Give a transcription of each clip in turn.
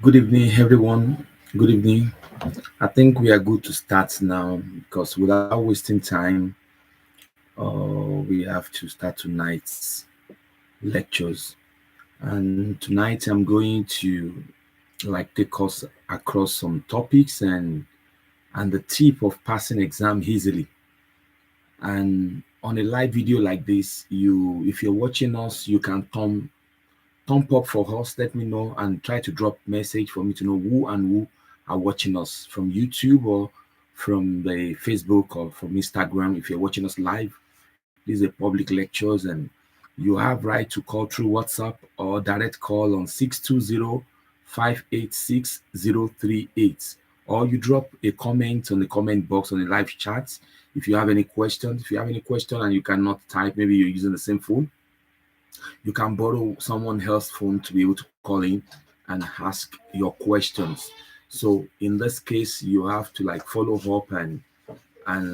Good evening, everyone. Good evening. I think we are good to start now because without wasting time, we have to start tonight's lectures. And tonight I'm going to take us across some topics and the tip of passing exam easily. And on a live video like this, you if you're watching us, you can thumb up for us, let me know, and try to drop message for me to know who are watching us from YouTube or from the Facebook or from Instagram. If you're watching us live, these are public lectures, and you have right to call through WhatsApp or direct call on 620-586-038, or you drop a comment on the comment box on the live chat. If you have any questions, if you have any question and you cannot type, maybe you're using the same phone, you can borrow someone else's phone to be able to call in and ask your questions. So in this case, you have to follow up and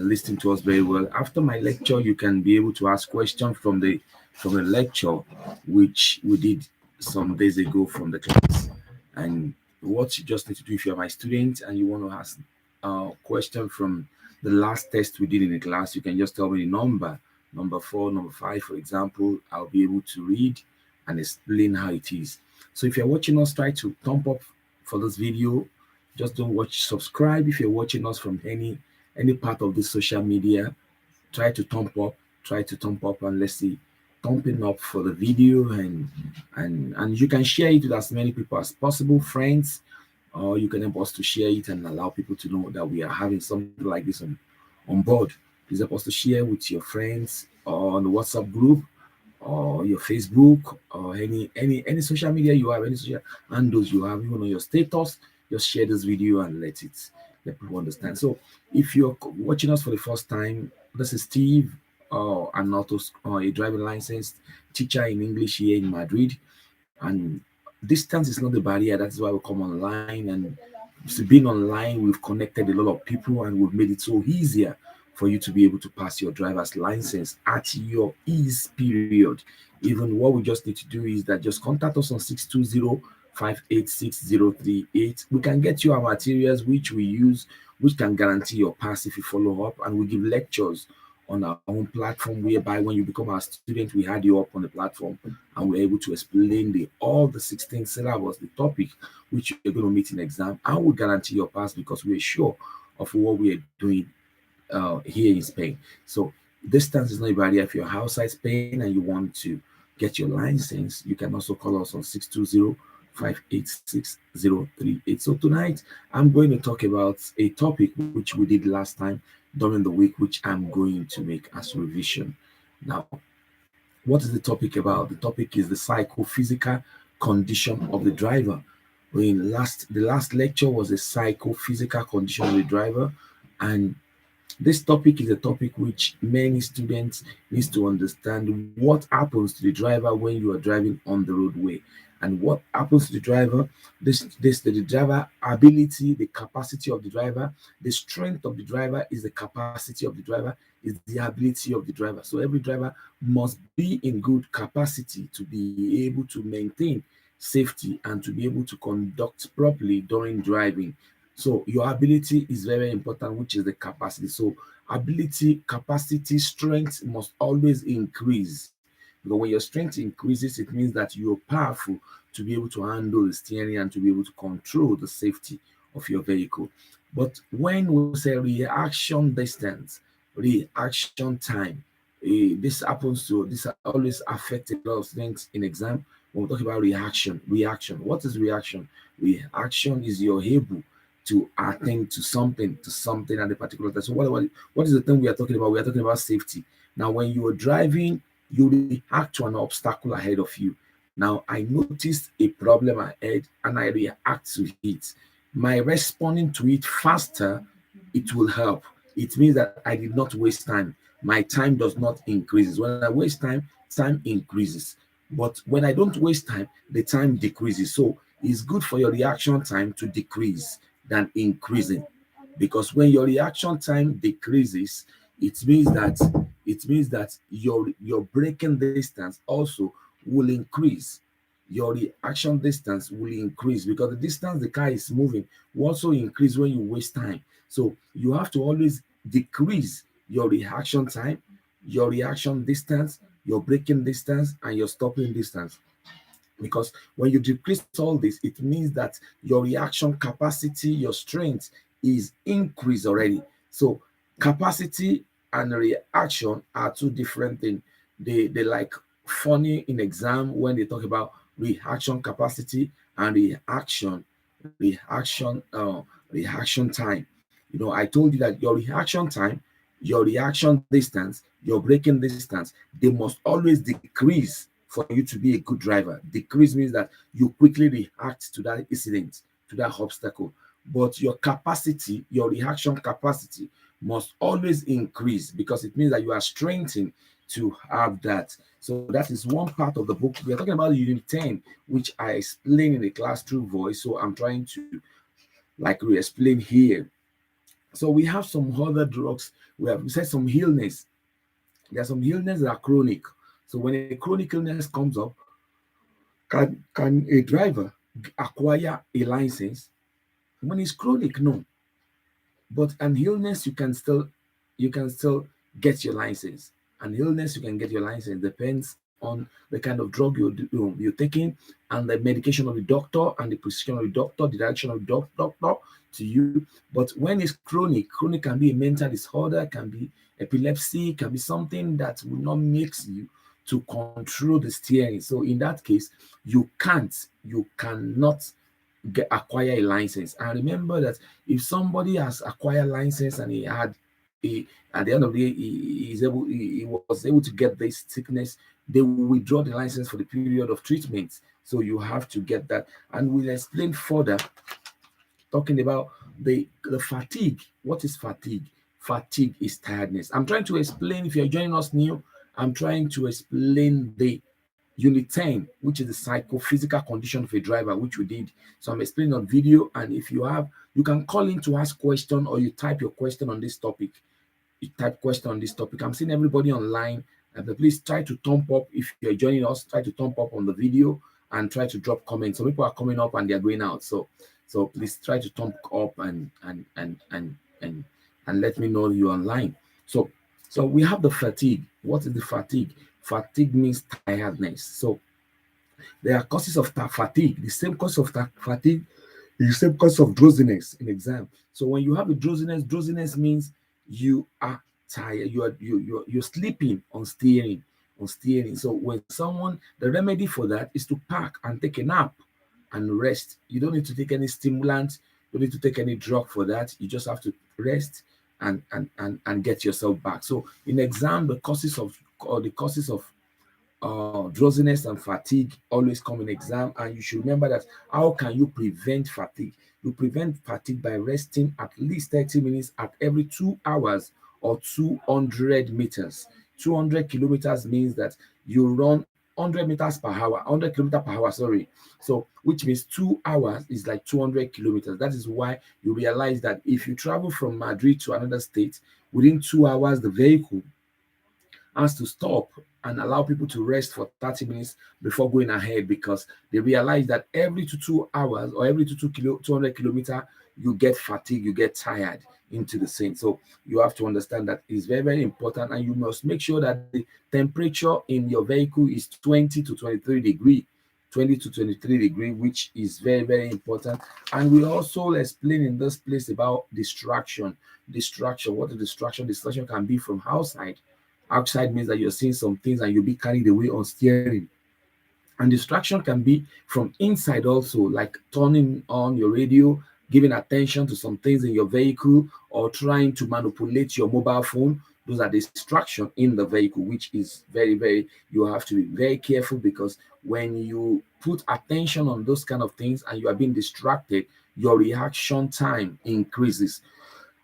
listen to us very well. After my lecture, you can be able to ask questions from the lecture, which we did some days ago from the class. And what you just need to do, if you're my student and you want to ask a question from the last test we did in the class, you can just tell me the number 4, number 5, for example. I'll be able to read and explain how it is. So if you're watching us, try to thumb up for this video. Just don't watch, subscribe. If you're watching us from any part of the social media, try to thumb up, and let's see, thumbing up for the video, and you can share it with as many people as possible, friends, or you can help us to share it and allow people to know that we are having something like this on board. Please help us to share with your friends or on the WhatsApp group or your Facebook or any social media you have, any social handles you have, even on your status. Just share this video and let people understand. So, if you're watching us for the first time, this is Steve, a driving license teacher in English here in Madrid, and distance is not the barrier. That's why we come online, and so being online, we've connected a lot of people, and we've made it so easier for you to be able to pass your driver's license at your ease period. Even what we just need to do is that just contact us on 620-586-038. We can get you our materials which we use, which can guarantee your pass if you follow up, and we give lectures on our own platform, whereby when you become our student, we had you up on the platform and we're able to explain all the 16 syllables, the topic which you're going to meet in exam, and we guarantee your pass because we're sure of what we are doing here in Spain. So distance is not a barrier. If you're outside Spain and you want to get your license, you can also call us on 620-586-038. So tonight I'm going to talk about a topic which we did last time during the week, which I'm going to make as revision. Now, what is the topic about? The topic is the psychophysical condition of the driver. The last lecture was the psychophysical condition of the driver, and this topic is a topic which many students needs to understand what happens to the driver when you are driving on the roadway, and what happens to the driver. The driver ability, the capacity of the driver, the strength of the driver is the capacity of the driver, is the ability of the driver. So every driver must be in good capacity to be able to maintain safety and to be able to conduct properly during driving. So your ability is very important, which is the capacity. So ability, capacity, strength must always increase. Because when your strength increases, it means that you're powerful to be able to handle the steering and to be able to control the safety of your vehicle. But when we say reaction distance, reaction time, this always affects a lot of things in exam. When we talk about reaction, what is reaction? Reaction is you're able to attend to something at a particular time. So what is the thing we are talking about? We are talking about safety. Now, when you are driving, you react to an obstacle ahead of you. Now, I noticed a problem ahead and I react to it. My responding to it faster, it will help. It means that I did not waste time. My time does not increase. When I waste time, time increases. But when I don't waste time, the time decreases. So it's good for your reaction time to decrease than increasing, because when your reaction time decreases, it means that your braking distance also will increase. your reaction distance will increase, because the distance the car is moving will also increase when you waste time. So you have to always decrease your reaction time, your reaction distance, your braking distance, and your stopping distance. Because when you decrease all this, it means that your reaction capacity, your strength is increased already. So capacity and reaction are two different things. They like funny in exam when they talk about reaction capacity and reaction time. I told you that your reaction time, your reaction distance, your braking distance, they must always decrease for you to be a good driver. Decrease means that you quickly react to that incident, to that obstacle. But your capacity, your reaction capacity must always increase, because it means that you are strengthened to have that. So that is one part of the book. We are talking about Unit 10, which I explain in the class through voice. So I'm trying to like re-explain here. So we have some other drugs. We said some illness. There are some illness that are chronic. So when a chronic illness comes up, can a driver acquire a license? When it's chronic, no. But an illness, you can still get your license. An illness, you can get your license. Depends on the kind of drug you're taking, and the medication of the doctor, and the prescription of the doctor, the direction of the doctor to you. But when it's chronic, chronic can be a mental disorder, can be epilepsy, can be something that will not makes you to control the steering. So in that case, you cannot acquire a license. And remember that if somebody has acquired license and he had at the end of the day he was able to get this sickness, they will withdraw the license for the period of treatment. So you have to get that, and we'll explain further talking about the fatigue. What is fatigue? Fatigue is tiredness. I'm trying to explain, if you're joining us new, I'm trying to explain the Unit 10, which is the psychophysical condition of a driver, which we did. So I'm explaining on video, and if you have, you can call in to ask question, or you type your question on this topic. You type question on this topic. I'm seeing everybody online. Please try to thumb up if you're joining us. Try to thumb up on the video and try to drop comments. Some people are coming up and they're going out. So please try to thumb up and let me know you're online. So we have the fatigue. What is the fatigue? Fatigue means tiredness. So there are causes of fatigue. The same cause of fatigue is the same cause of drowsiness in exam. So when you have a drowsiness means you are tired. You're sleeping on steering. So when someone, the remedy for that is to park and take a nap and rest. You don't need to take any stimulant. You don't need to take any drug for that. You just have to rest and get yourself back. So in exam, the causes of drowsiness and fatigue always come in exam, and you should remember that. How can you prevent fatigue? You prevent fatigue by resting at least 30 minutes at every 2 hours or 200 meters. 200 kilometers means that you run 100 meters per hour, 100 kilometers per hour, sorry. So which means 2 hours is like 200 kilometers. That is why you realize that if you travel from Madrid to another state, within 2 hours the vehicle has to stop and allow people to rest for 30 minutes before going ahead, because they realize that every 2 hours or every 200 kilometers, you get fatigue, you get tired into the scene. So you have to understand that it's very, very important, and you must make sure that the temperature in your vehicle is 20 to 23 degree. 20 to 23 degree, which is very, very important. And we also explain in this place about distraction. What is distraction? Distraction can be from outside. Outside means that you're seeing some things and you'll be carried away on steering. And distraction can be from inside also, like turning on your radio, giving attention to some things in your vehicle, or trying to manipulate your mobile phone. Those are distraction in the vehicle, which is very, very, you have to be very careful, because when you put attention on those kind of things and you are being distracted, your reaction time increases.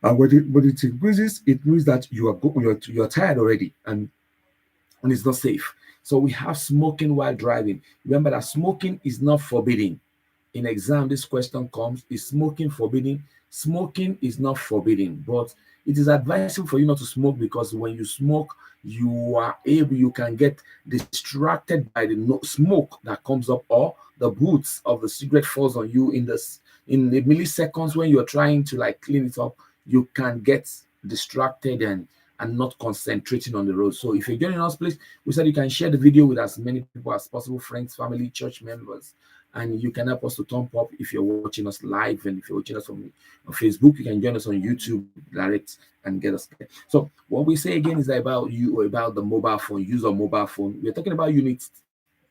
And when it increases, it means that you're tired already, and it's not safe. So we have smoking while driving. Remember that smoking is not forbidden. In exam, this question comes: is smoking forbidden? Smoking is not forbidden, but it is advisable for you not to smoke, because when you smoke, you can get distracted by the smoke that comes up, or the boots of the cigarette falls on you in the milliseconds when you're trying to like clean it up. You can get distracted and not concentrating on the road. So if you're joining us, please, we said you can share the video with as many people as possible, friends, family, church members, and you can help us to thumb up if you're watching us live. And if you're watching us on Facebook, you can join us on YouTube direct and get us there. So what we say again is about the mobile phone, use of mobile phone. We're talking about unit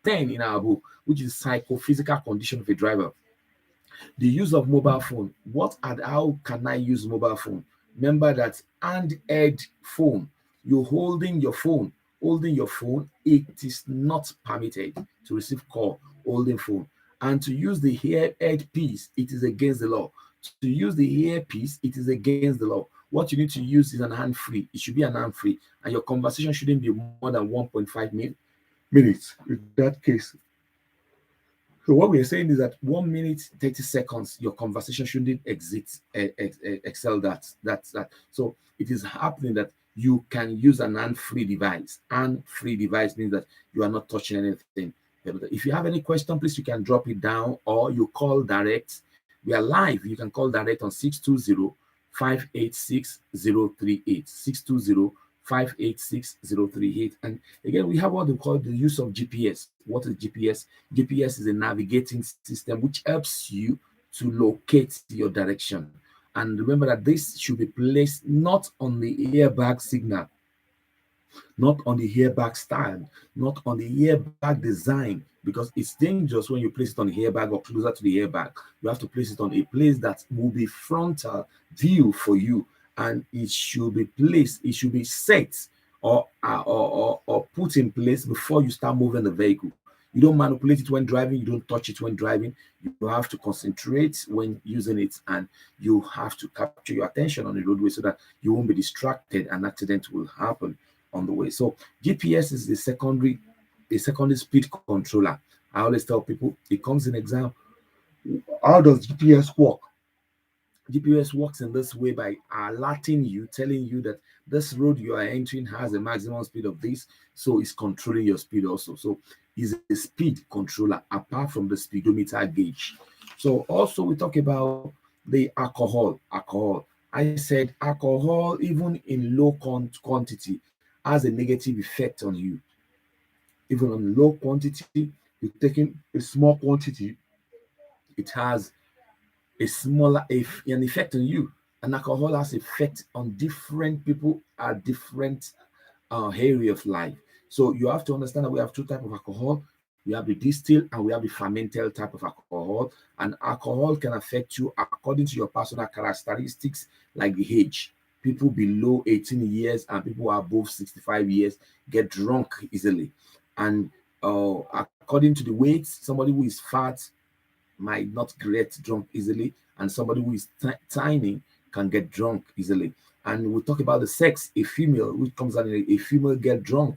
10 in our book, which is psychophysical condition of a driver. The use of mobile phone. What and how can I use mobile phone? Remember that hand-held phone. You're holding your phone. It is not permitted to receive call holding phone. And to use the earpiece, it is against the law. To use the earpiece, it is against the law. What you need to use is an hand-free. It should be an hand-free, and your conversation shouldn't be more than 1.5 minutes. In that case, so what we're saying is that 1 minute 30 seconds, your conversation shouldn't excel that. So it is happening that you can use an hand-free device. Hand-free device means that you are not touching anything. If you have any question, please you can drop it down or you call direct. We are live. You can call direct on 620-586-038. 620-586-038. And again, we have what we call the use of GPS. What is GPS? GPS is a navigating system which helps you to locate your direction. And remember that this should be placed not on the airbag signal, not on the airbag stand, not on the airbag design, because it's dangerous when you place it on the airbag or closer to the airbag. You have to place it on a place that will be frontal view for you, and it should be placed, it should be set or put in place before you start moving the vehicle. You don't manipulate it when driving, you don't touch it when driving. You have to concentrate when using it, and you have to capture your attention on the roadway so that you won't be distracted and accident will happen on the way. So GPS is a secondary speed controller. I always tell people it comes in exam. How does GPS work? GPS works in this way by alerting you, telling you that this road you are entering has a maximum speed of this, so it's controlling your speed also. So it's a speed controller apart from the speedometer gauge. So also we talk about the alcohol. I said alcohol, even in low quantity, has a negative effect on you. Even on low quantity, you're taking a small quantity, it has an effect on you. And alcohol has effect on different people at different area of life. So you have to understand that we have two types of alcohol. We have the distilled and we have the fermented type of alcohol. And alcohol can affect you according to your personal characteristics, like the age. People below 18 years and people above 65 years get drunk easily. And according to the weight, somebody who is fat might not get drunk easily, and somebody who is tiny can get drunk easily. And we talk about the sex. A female which comes out, a female get drunk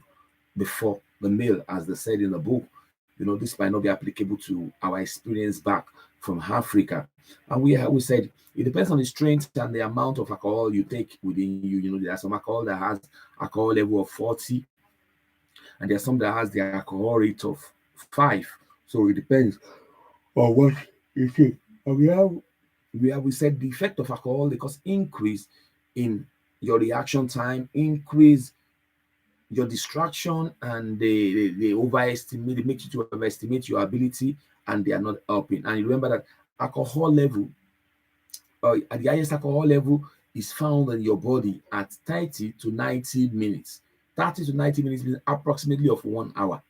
before the male, as they said in the book. This might not be applicable to our experience back from Africa. And we said it depends on the strength and the amount of alcohol you take within you. There's some alcohol that has alcohol level of 40, and there's some that has the alcohol rate of 5. So it depends on what you take. And we said the effect of alcohol, they cause increase in your reaction time, increase your distraction, and they overestimate, they make you to overestimate your ability, and they are not helping. And you remember that alcohol level, at the highest alcohol level is found in your body at 30 to 90 minutes. 30 to 90 minutes means approximately of 1 hour.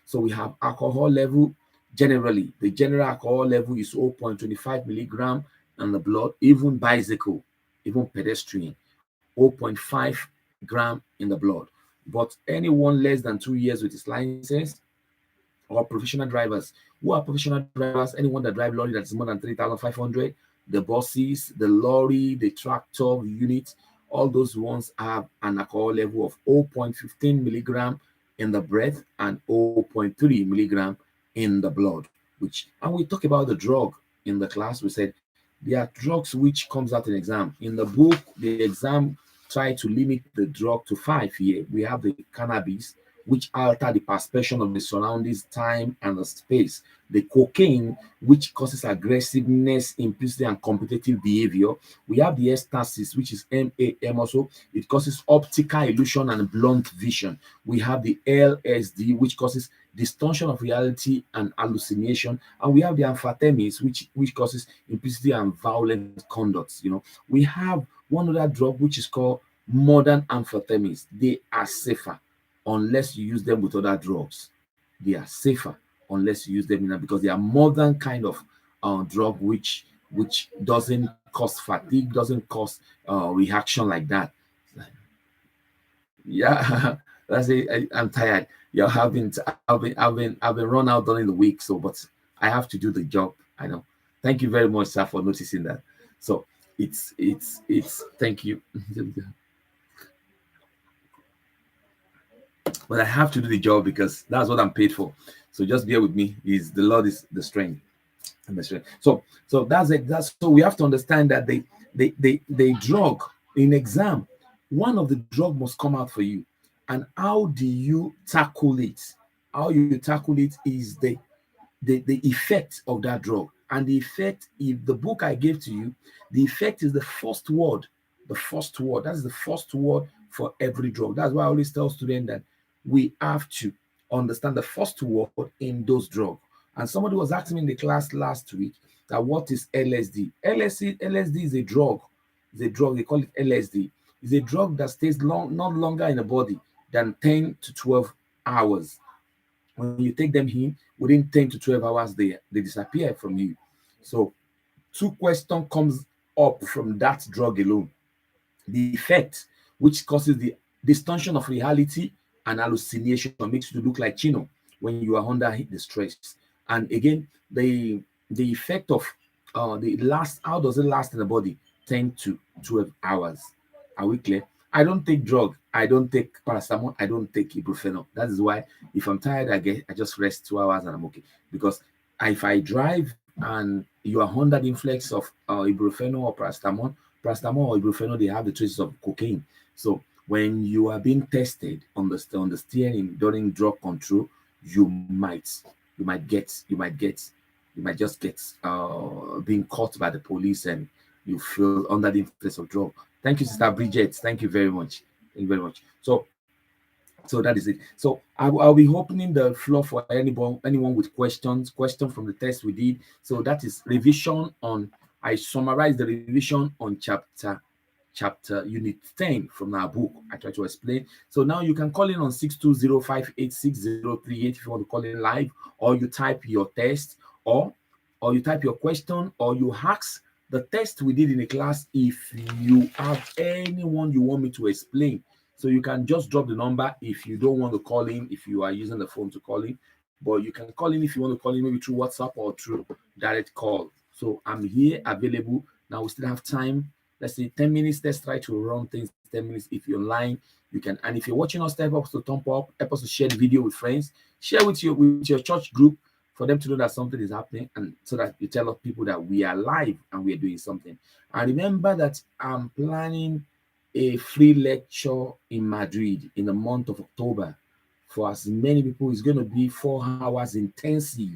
So we have alcohol level. Generally, the general alcohol level is 0.25 milligram in the blood. Even bicycle, even pedestrian, 0.5 gram in the blood. But anyone less than 2 years with his license, or professional drivers. Who are professional drivers? Anyone that drive lorry that is more than 3,500, the buses, the lorry, the tractor unit, all those ones have an alcohol level of 0.15 milligram in the breath and 0.3 milligram in the blood. which, and we talk about the drug in the class. We said there are drugs which comes out in exam. In the book, the exam try to limit the drug to 5 years. We have the cannabis, which alter the perception of the surroundings, time, and the space. The cocaine, which causes aggressiveness, impulsivity, and competitive behavior. We have the ecstasy, which is MAM also. It causes optical illusion and blunt vision. We have the LSD, which causes distortion of reality and hallucination. And we have the amphetamines, which causes impulsivity and violent conduct. We have one other drug which is called modern amphetamines. They are safer unless you use them with other drugs. They are safer unless you use them because they are modern kind of drug which doesn't cause fatigue, doesn't cause reaction like that. Yeah, that's it. I'm tired. Yeah, I've been run out during the week, so but I have to do the job. I know. Thank you very much, sir, for noticing that. So it's thank you. But I have to do the job because that's what I'm paid for. So just bear with me. Is the Lord is the strength and the strength. So that's it. That's so we have to understand that they drug in exam. One of the drug must come out for you, and how do you tackle it? How you tackle it is the effect of that drug. And the effect, if the book I gave to you, the effect is the first word. The first word. That's the first word for every drug. That's why I always tell students that we have to understand the first word in those drugs. And somebody was asking me in the class last week that what is LSD? LSD is a drug. It's a drug. They call it LSD. It's a drug that stays not longer in the body than 10 to 12 hours. When you take them in, within 10 to 12 hours, they disappear from you. So two questions comes up from that drug alone. The effect, which causes the distortion of reality and hallucination, makes you look like Chino when you are under the stress. And again, the effect of the last, how does it last in the body? 10 to 12 hours. Are we clear? I don't take drug. I don't take paracetamol. I don't take ibuprofen. That is why if I'm tired, I just rest 2 hours and I'm okay. Because if I drive and you are under the influx of ibuprofen or paracetamol or ibuprofen, they have the traces of cocaine. So when you are being tested on the steering during drug control, you might just get being caught by the police and you feel under the influence of drug. Thank you, Sister Bridget. Thank you very much. Thank you very much. So that is it. So I'll be opening the floor for anyone with questions from the test we did. So that is revision on. I summarized the revision on chapter unit 10 from our book. I try to explain. So now you can call in on 620586038 if you want to call in live, or you type your test, or you type your question, or you ask the test we did in the class if you have anyone you want me to explain. So you can just drop the number if you don't want to call in, if you are using the phone to call in. But you can call in if you want to call in, maybe through WhatsApp or through direct call. So I'm here available. Now we still have time. Let's say 10 minutes. Let's try to run things 10 minutes. If you're online, you can. And if you're watching us, help us to thumb up, help us to share the video with friends. Share with your church group for them to know that something is happening, and so that you tell people that we are live and we are doing something. And remember that I'm planning a free lecture in Madrid in the month of October for as many people. It's going to be 4 hours intensive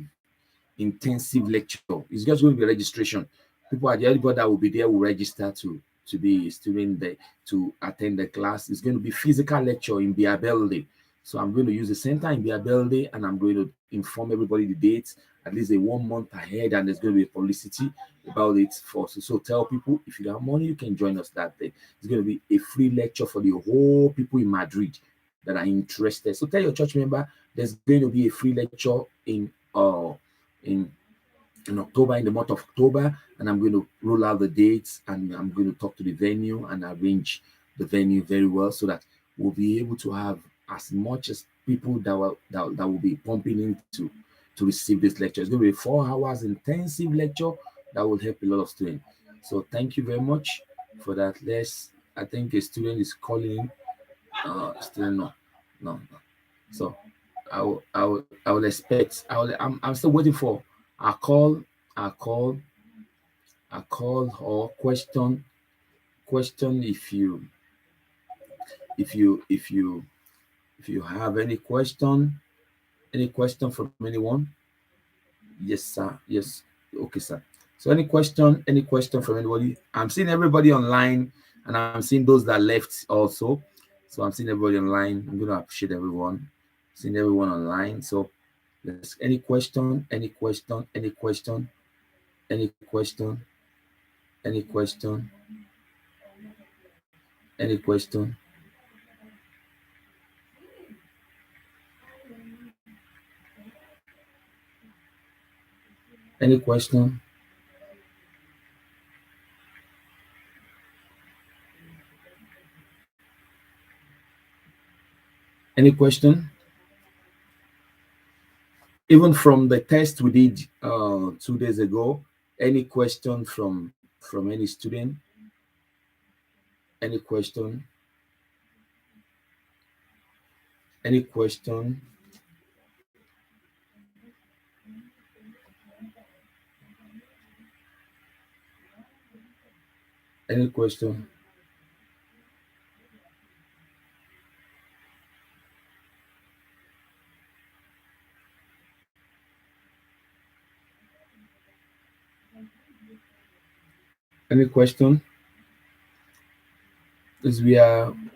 lecture. It's just going to be a registration. Everybody that will be there will register to be a student there to attend the class. It's going to be physical lecture in Biabelde. So I'm going to use the center in Biabelde, and I'm going to inform everybody the dates at least a 1 month ahead, and there's going to be a publicity about it so tell people if you have money, you can join us that day. It's going to be a free lecture for the whole people in Madrid that are interested. So tell your church member there's going to be a free lecture in October, in the month of October, and I'm going to roll out the dates, and I'm going to talk to the venue and arrange the venue very well so that we'll be able to have as much as people that will be pumping in to receive this lecture. It's going to be 4 hours intensive lecture that will help a lot of students. So thank you very much for that. I think a student is calling. Student, no. So I will expect. I'm still waiting for I call, I call, I call or question if you have any question from anyone. Yes, sir. Yes. Okay, sir. So any question from anybody? I'm seeing everybody online and I'm seeing those that left also. So I'm seeing everybody online. I'm gonna appreciate everyone. Seeing everyone online. So yes, any question, any question, any question, any question, any question? Even from the test we did 2 days ago, any question from any student? Any question? Any question? Any question? Any question? Because I'm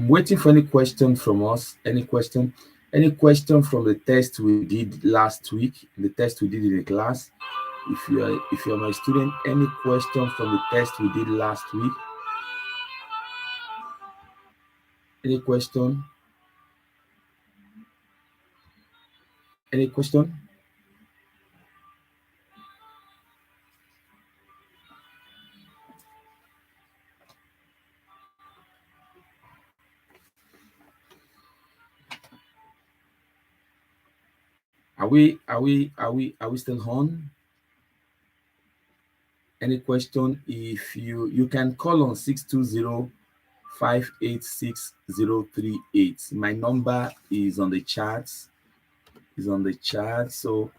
waiting for any question from us. Any question? Any question from the test we did last week? The test we did in the class. If you're my student, any question from the test we did last week? Any question? Any question? Are we still on? Any question? If you can call on 620-586-038. My number is on the chat. So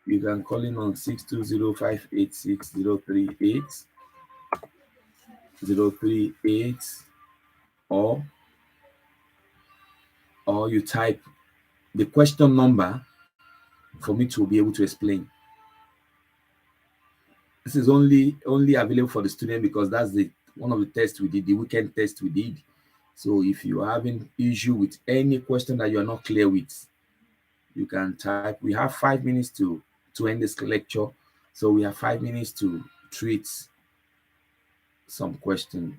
you can call in on 620-586-038, or you type the question number for me to be able to explain. This is only available for the student because that's the one of the tests we did, the weekend test we did. So if you are having issue with any question that you are not clear with, you can type. We have 5 minutes to end this lecture, so we have 5 minutes to treat some question.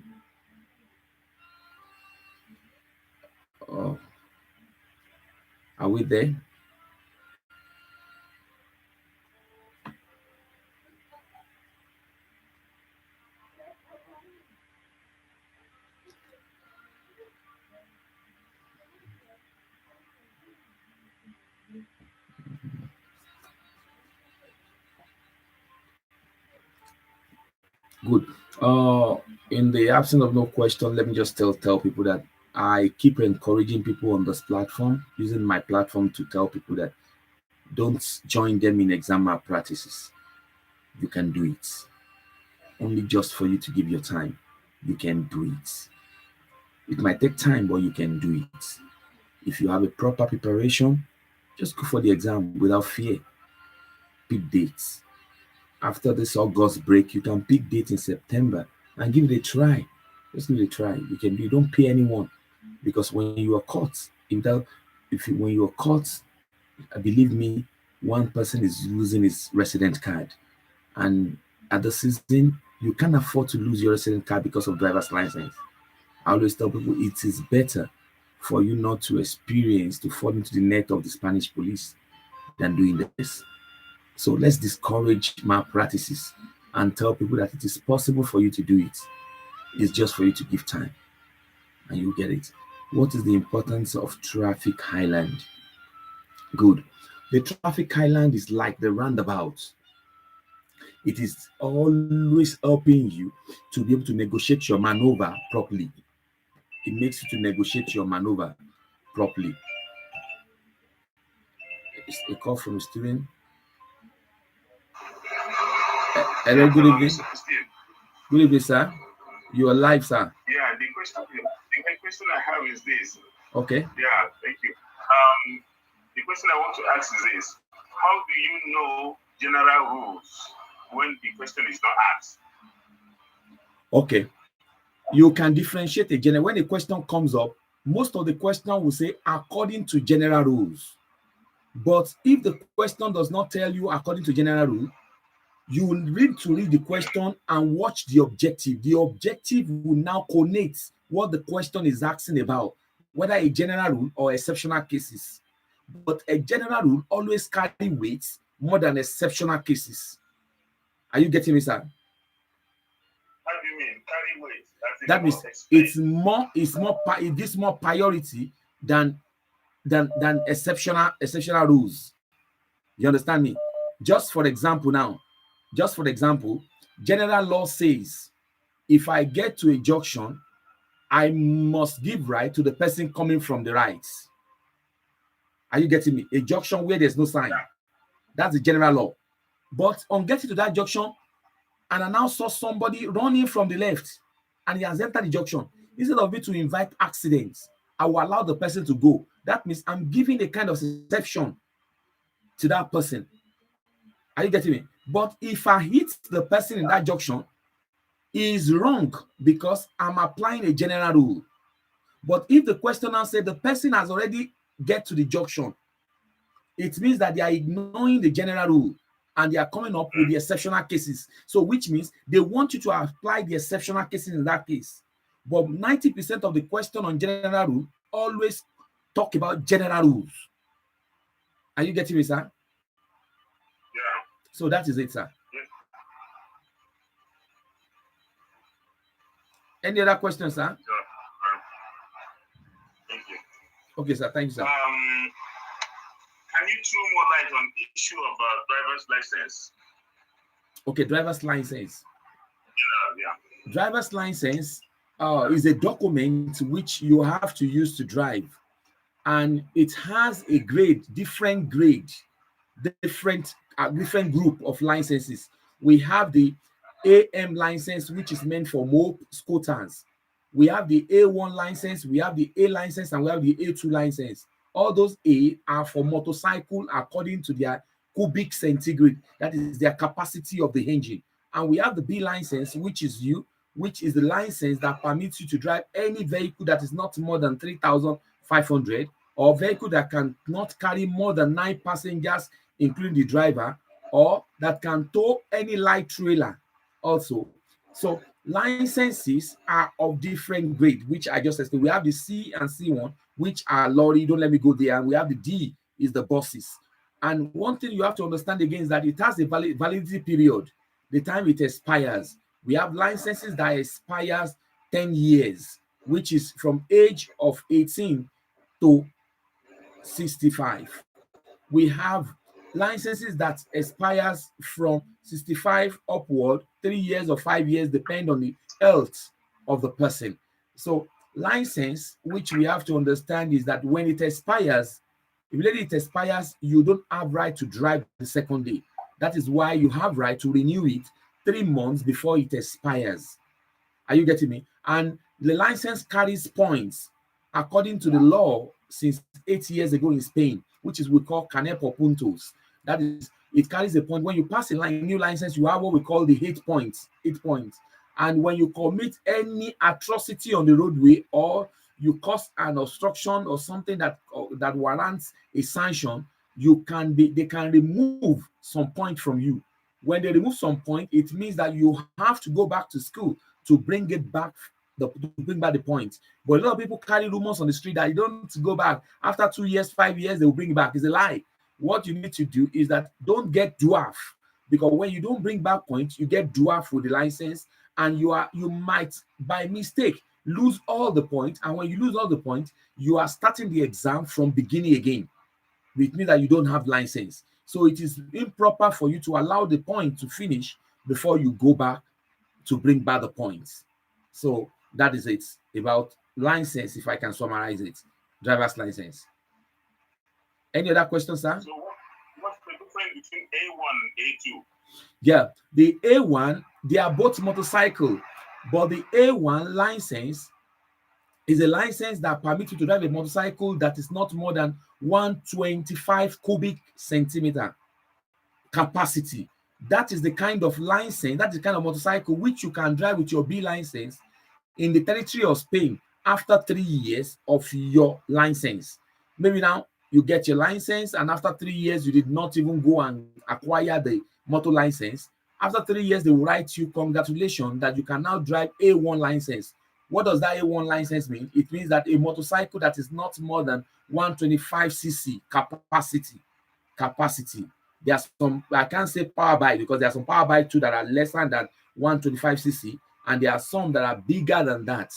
Are we there? Good. In the absence of no question, let me just tell people that I keep encouraging people on this platform, using my platform to tell people that don't join them in exam malpractices. You can do it. Only just for you to give your time. You can do it. It might take time, but you can do it. If you have a proper preparation, just go for the exam without fear. Pick dates. After this August break, you can pick date in September and give it a try. Just give it a try. You can do. You don't pay anyone, because when you are caught, when you are caught, believe me, one person is losing his resident card, and at the season, you can't afford to lose your resident card because of driver's license. I always tell people it is better for you not to fall into the net of the Spanish police than doing this. So let's discourage malpractices and tell people that it is possible for you to do it. It's just for you to give time and you get it. What is the importance of traffic island? Good. The traffic island is like the roundabout. It is always helping you to be able to negotiate your maneuver properly. It makes you to negotiate your maneuver properly. It's a call from a student. Hello, good evening. Good evening, sir. You are live, sir. Yeah, the question I have is this. Okay. Yeah, thank you. The question I want to ask is this: how do you know general rules when the question is not asked? Okay. You can differentiate a general. When a question comes up, most of the question will say according to general rules. But if the question does not tell you according to general rule, you will read the question and watch the objective. The objective will now connect what the question is asking about, whether a general rule or exceptional cases. But a general rule always carry weight more than exceptional cases. Are you getting me, sir? How do you mean carry weight? That means it gives more priority than exceptional rules. You understand me? Just for example, general law says if I get to a junction, I must give right to the person coming from the right. Are you getting me? A junction where there's no sign. That's the general law. But on getting to that junction, and I now saw somebody running from the left, and he has entered the junction. Instead of me to invite accidents, I will allow the person to go. That means I'm giving a kind of exception to that person. Are you getting me? But if I hit the person in that junction, is wrong because I'm applying a general rule. But if the questioner said the person has already get to the junction, it means that they are ignoring the general rule and they are coming up with the exceptional cases. So which means they want you to apply the exceptional cases in that case. But 90% of the question on general rule always talk about general rules. Are you getting me, sir? Yeah. So that is it, sir. Yes. Any other questions, sir? Thank you. Okay, sir. Thank you, sir. Can you throw more light on the issue of driver's license? Okay, driver's license. Yeah. Driver's license is a document which you have to use to drive, and it has a different group of licenses. We have the AM license, which is meant for more scooters. We have the A1 license, we have the A license, and we have the A2 license. All those A are for motorcycle according to their cubic centigrade, that is their capacity of the engine. And we have the B license, which is the license that permits you to drive any vehicle that is not more than 3,500, or vehicle that can not carry more than 9 passengers, including the driver, or that can tow any light trailer also. So licenses are of different grade, which I just explained. We have the C and C1, which are lorry. Don't let me go there. And we have the D, is the buses. And one thing you have to understand again is that it has a validity period, the time it expires. We have licenses that expires 10 years, which is from age of 18 to 65. We have licenses that expires from 65 upward, 3 years or 5 years, depend on the health of the person. So license, which we have to understand, is that when it expires, immediately it expires, you don't have right to drive the second day. That is why you have right to renew it 3 months before it expires. Are you getting me? And the license carries points according to the law since 8 years ago in Spain, which is we call Canepo Puntos. That is, it carries a point. When you pass a new license, you have what we call the 8 points. 8 points. And when you commit any atrocity on the roadway, or you cause an obstruction or something that warrants a sanction, they can remove some point from you. When they remove some point, it means that you have to go back to school to bring it back, to bring back the point. But a lot of people carry rumors on the street that you don't go back. After 2 years, 5 years, they will bring it back. It's a lie. What you need to do is that don't get dwarf, because when you don't bring back points, you get dwarf with the license, and you might by mistake lose all the points. And when you lose all the points, you are starting the exam from beginning again, which means that you don't have license. So it is improper for you to allow the point to finish before you go back to bring back the points. So that is it about license, if I can summarize it. Driver's license. Any other questions, sir? So what's the difference between A1 and A2? Yeah, the A1, they are both motorcycle, but the A1 license is a license that permits you to drive a motorcycle that is not more than 125 cubic centimeter capacity. That is the kind of license, that is the kind of motorcycle which you can drive with your B license in the territory of Spain after 3 years of your license. Maybe now you get your license, and after 3 years, you did not even go and acquire the motor license. After 3 years, they will write you, congratulations, that you can now drive A1 license. What does that A1 license mean? It means that a motorcycle that is not more than 125cc capacity. There are some, I can't say power bike because there are some power bike too that are lesser than 125cc, and there are some that are bigger than that.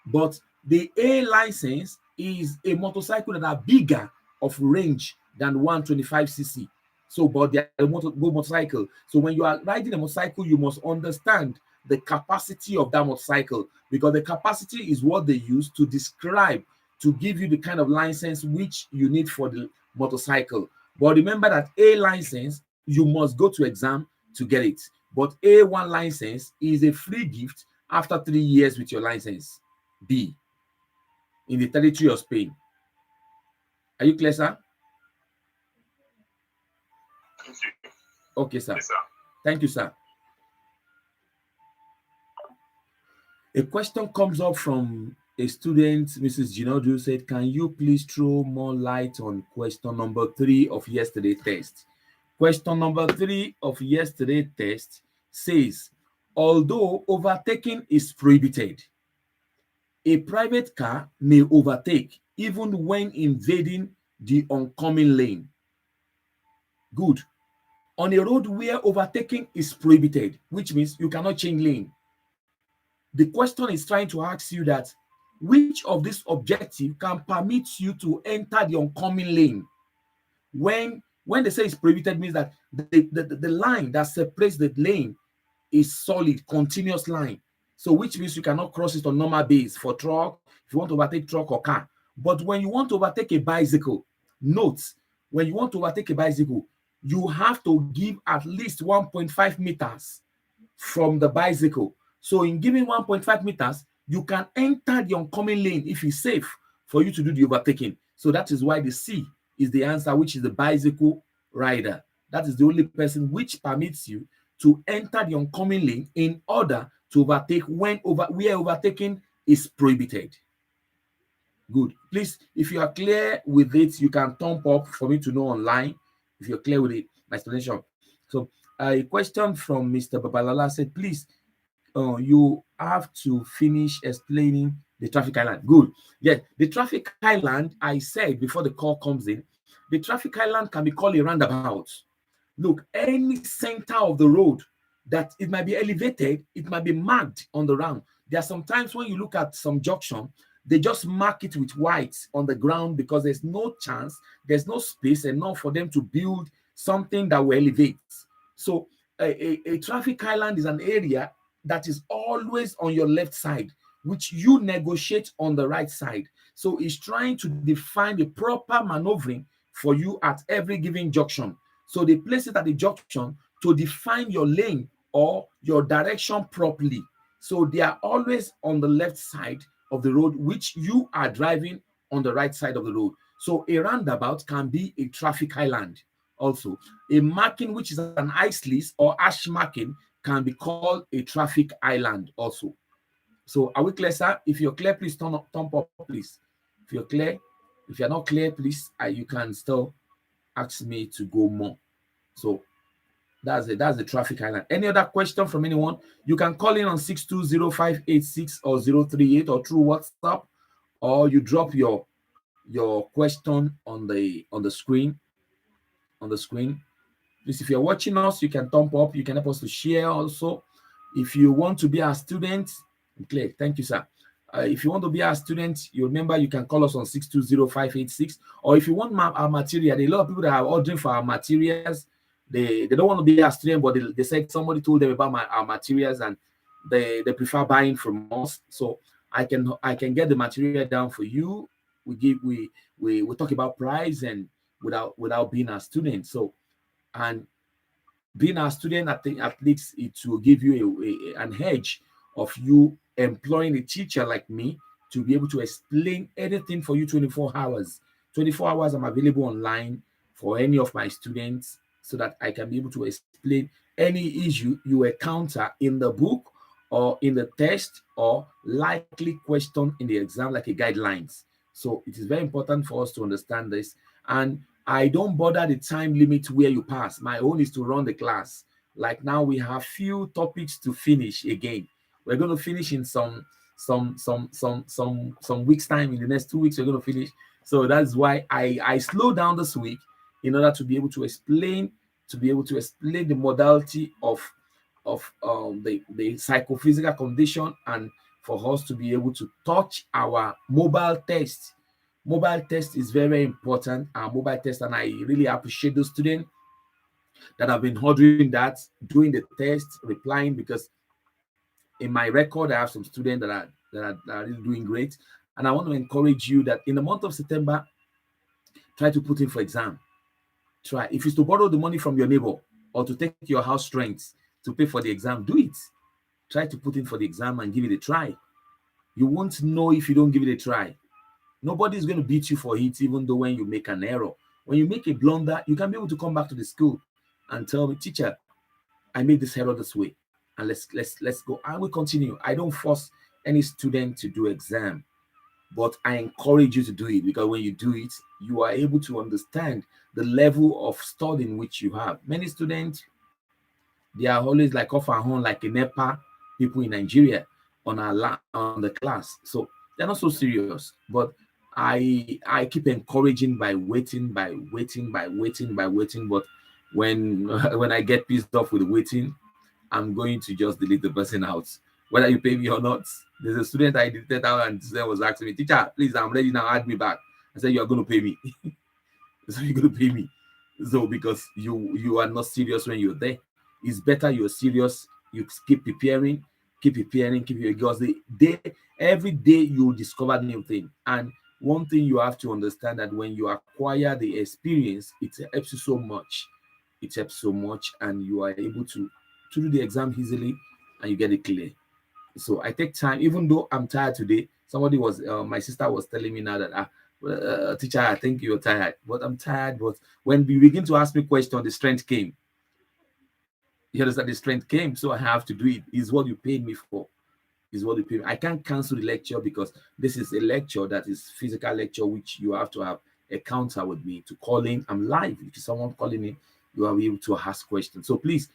But the A license is a motorcycle that are bigger of range than 125cc. So, but they are motorcycle. So when you are riding a motorcycle, you must understand the capacity of that motorcycle, because the capacity is what they use to describe, to give you the kind of license which you need for the motorcycle. But remember that A license, you must go to exam to get it. But A1 license is a free gift after 3 years with your license B in the territory of Spain. Are you clear, sir? Thank you. Okay, sir. Yes, sir. Thank you, sir. A question comes up from a student, Mrs. Ginodu, said, can you please throw more light on question number 3 of yesterday's test? Question number 3 of yesterday's test says, although overtaking is prohibited, a private car may overtake even when invading the oncoming lane. Good. On a road where overtaking is prohibited, which means you cannot change lane, the question is trying to ask you that which of this objective can permit you to enter the oncoming lane. When they say it's prohibited, means that the line that separates the lane is solid, continuous line. So which means you cannot cross it on normal base for truck, if you want to overtake truck or car. But when you want to overtake a bicycle, note, when you want to overtake a bicycle, you have to give at least 1.5 meters from the bicycle. So in giving 1.5 meters, you can enter the oncoming lane if it's safe for you to do the overtaking. So that is why the C is the answer, which is the bicycle rider. That is the only person which permits you to enter the oncoming lane in order to overtake where overtaking is prohibited. Good. Please, if you are clear with it, you can thumb up for me to know online if you're clear with it, my explanation. So a question from Mr. Babalala said, please, you have to finish explaining the traffic island. Good. Yes, the traffic island, I said before the call comes in, the traffic island can be called a roundabout. Look, any center of the road that it might be elevated, it might be marked on the round. There are some times when you look at some junction, they just mark it with white on the ground because there's no chance, there's no space enough for them to build something that will elevate. So a traffic island is an area that is always on your left side, which you negotiate on the right side. So it's trying to define the proper maneuvering for you at every given junction. So they place it at the junction to define your lane or your direction properly. So they are always on the left side of the road, which you are driving on the right side of the road. So a roundabout can be a traffic island. Also, a marking which is an ice list or ash marking can be called a traffic island also. So are we clear, sir? If you're clear, please thumb up, please. If you're clear, if you're not clear, please, you can still ask me to go more. So that's it. That's the traffic island. Any other question from anyone? You can call in on 620-586 or 038 or through WhatsApp, or you drop your question on the screen. On the screen. Please, if you're watching us, you can thumb up. You can help us to share also. If you want to be our student, clear. Thank you, sir. If you want to be our student, you remember you can call us on 620-586. Or if you want our material, there are a lot of people that are ordering for our materials. They don't want to be our student, but they said somebody told them about our materials and they prefer buying from us. So I can get the material down for you. We talk about price and without being a student. So, and being a student, I think at least it will give you an edge of you employing a teacher like me to be able to explain anything for you 24 hours. 24 hours, I'm available online for any of my students so that I can be able to explain any issue you encounter in the book or in the test or likely question in the exam, like a guidelines. So it is very important for us to understand this. And I don't bother the time limit where you pass. My own is to run the class. Like now we have few topics to finish again. We're going to finish in some weeks time. In the next 2 weeks, we're going to finish. So that's why I slow down this week in order to be able to explain the modality of the psychophysical condition, and for us to be able to touch our mobile test. Mobile test is very, very important. Our mobile test, and I really appreciate those students that have been ordering that, doing the test, replying, because in my record I have some students that are really doing great. And I want to encourage you that in the month of September, try to put in for exam. Try. If it's to borrow the money from your neighbor or to take your house rent to pay for the exam, do it. Try to put in for the exam and give it a try. You won't know if you don't give it a try. Nobody's going to beat you for it, even though when you make an error. When you make a blunder, you can be able to come back to the school and tell me, teacher, I made this error this way. And let's go. I will continue. I don't force any student to do exam, but I encourage you to do it, because when you do it, you are able to understand the level of studying which you have. Many students, they are always like off and on, like a NEPA people in Nigeria on the class. So they're not so serious. But I keep encouraging by waiting, by waiting, by waiting, by waiting. But when when I get pissed off with waiting, I'm going to just delete the person out, whether you pay me or not. There's a student I deleted out, and the student was asking me, teacher, please, I'm ready now, add me back. I said, you're going to pay me. So you're going to pay me. So because you are not serious when you're there. It's better you're serious. You keep preparing, because every day you discover new thing. And one thing you have to understand, that when you acquire the experience, it helps you so much. It helps so much, and you are able to do the exam easily, and you get it clear. So I take time, even though I'm tired today. My sister was telling me now that, teacher, I think you're tired, but I'm tired. But when we begin to ask me questions, the strength came. You understand? The strength came, so I have to do it. Is what you paid me for. Is what you paid me. I can't cancel the lecture, because this is a lecture that is physical lecture, which you have to have a counter with me to call in. I'm live. If someone calling in, you are able to ask questions. So please,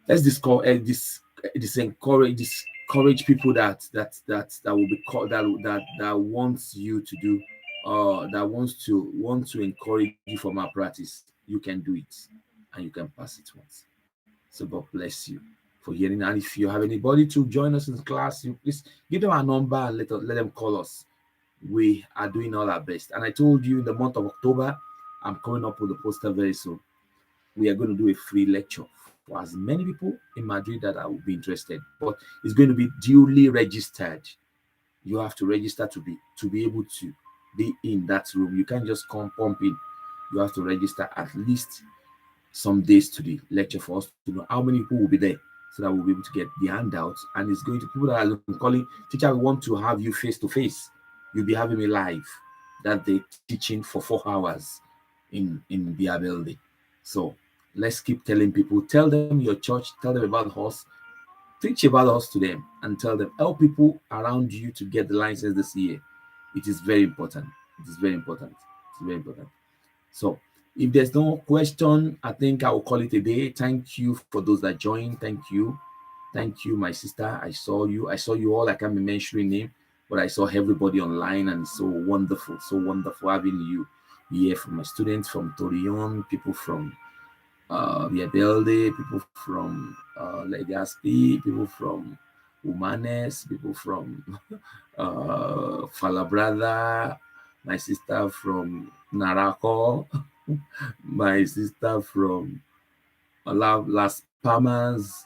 let's discourage people that will be called, that wants you to do, that want to encourage you for malpractice. You can do it, and you can pass it once. So God bless you for hearing. And if you have anybody to join us in class, you please give them our number and let them call us. We are doing all our best. And I told you, in the month of October, I'm coming up with a poster very soon. We are going to do a free lecture for as many people in Madrid that will be interested. But it's going to be duly registered. You have to register to be able to be in that room. You can't just come pump in. You have to register at least some days to the lecture for us to know how many people will be there, so that we'll be able to get the handouts. And it's going to people that are calling, teacher, we want to have you face to face. You'll be having me live that day, teaching for 4 hours in their building. So let's keep telling people, tell them your church, tell them about us, preach about us to them, and tell them, help people around you to get the license this year. It is very important. It is very important. It's very important. So if there's no question, I think I will call it a day. Thank you for those that joined. Thank you. Thank you, my sister. I saw you. I saw you all. I can't be mentioning name, but I saw everybody online, and it's so wonderful having you here, from my students from Torion, people from Viabelde, people from Legazpi, people from Humanes, people from Falabrada, my sister from Naraco, my sister from Las Palmas,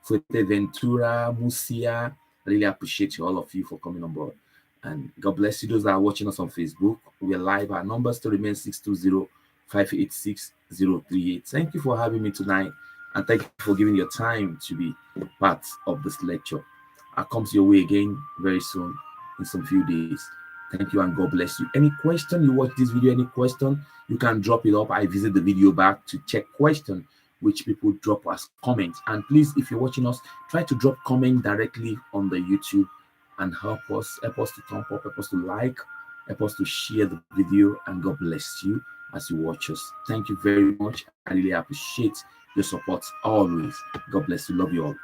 Fuerteventura, Musia. I really appreciate you, all of you, for coming on board. And God bless you, those that are watching us on Facebook. We are live. Our number still remains 620-586-038. Thank you for having me tonight. And thank you for giving your time to be part of this lecture. I'll come to your way again very soon in some few days. Thank you and God bless you. Any question, you watch this video, any question, you can drop it up. I visit the video back to check question which people drop as comments. And please, if you're watching us, try to drop comment directly on the YouTube and help us to thumb up, help us to like, help us to share the video, and God bless you as you watch us. Thank you very much. I really appreciate your support always. God bless you. Love you all.